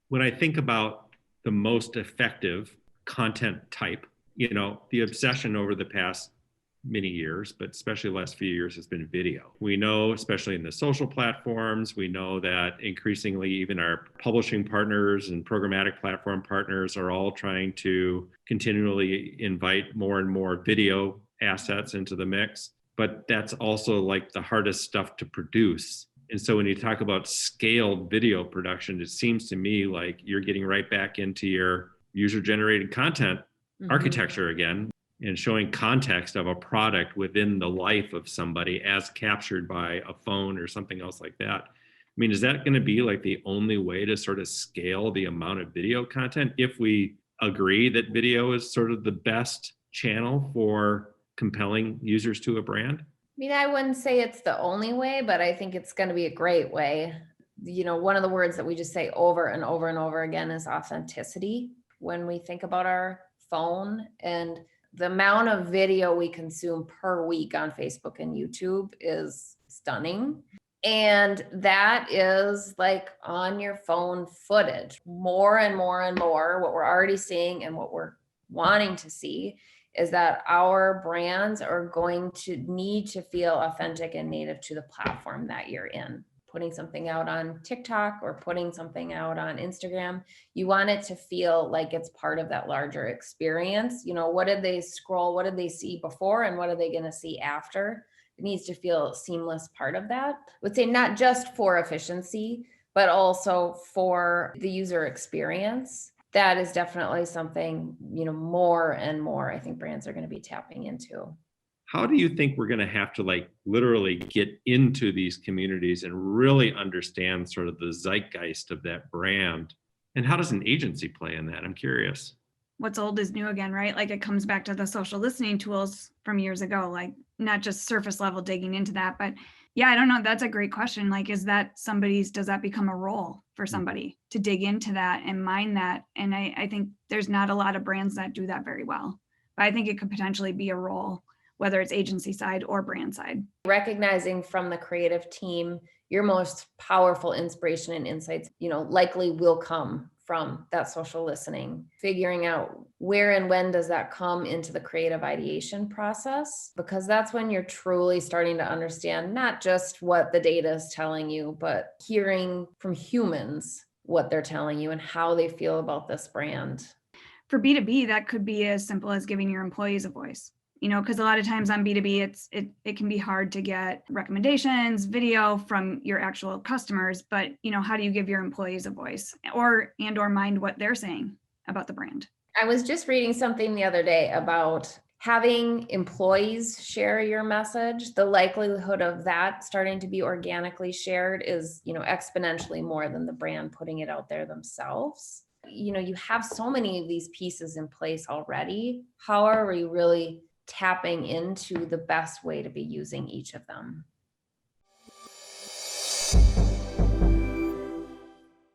When I think about the most effective content type, the obsession over the past many years, but especially the last few years, has been video. We know, especially in the social platforms, we know that increasingly even our publishing partners and programmatic platform partners are all trying to continually invite more and more video assets into the mix. But that's also like the hardest stuff to produce. And so when you talk about scaled video production, it seems to me like you're getting right back into your user-generated content architecture again, and showing context of a product within the life of somebody as captured by a phone or something else like that. I mean, is that going to be like the only way to sort of scale the amount of video content if we agree that video is sort of the best channel for compelling users to a brand? I mean, I wouldn't say it's the only way, but I think it's going to be a great way. One of the words that we just say over and over and over again is authenticity. When we think about our phone, and the amount of video we consume per week on Facebook and YouTube is stunning. And that is like on your phone footage, more and more and more. What we're already seeing and what we're wanting to see is that our brands are going to need to feel authentic and native to the platform that you're in. Putting something out on TikTok or putting something out on Instagram, you want it to feel like it's part of that larger experience. What did they scroll? What did they see before? And what are they going to see after? It needs to feel seamless part of that. I would say not just for efficiency, but also for the user experience. That is definitely something, more and more I think brands are going to be tapping into. How do you think we're going to have to like literally get into these communities and really understand sort of the zeitgeist of that brand? And how does an agency play in that? I'm curious. What's old is new again, right? Like it comes back to the social listening tools from years ago, like not just surface level digging into that, but yeah, I don't know. That's a great question. Like, does that become a role for somebody to dig into that and mine that? And I think there's not a lot of brands that do that very well, but I think it could potentially be a role, whether it's agency side or brand side. Recognizing from the creative team, your most powerful inspiration and insights, likely will come from that social listening, figuring out where and when does that come into the creative ideation process, because that's when you're truly starting to understand not just what the data is telling you, but hearing from humans what they're telling you and how they feel about this brand. For B2B, that could be as simple as giving your employees a voice. Because a lot of times on B2B, it can be hard to get recommendations, video from your actual customers, but how do you give your employees a voice or mind what they're saying about the brand? I was just reading something the other day about having employees share your message. The likelihood of that starting to be organically shared is, exponentially more than the brand putting it out there themselves. You have so many of these pieces in place already. How are we really tapping into the best way to be using each of them?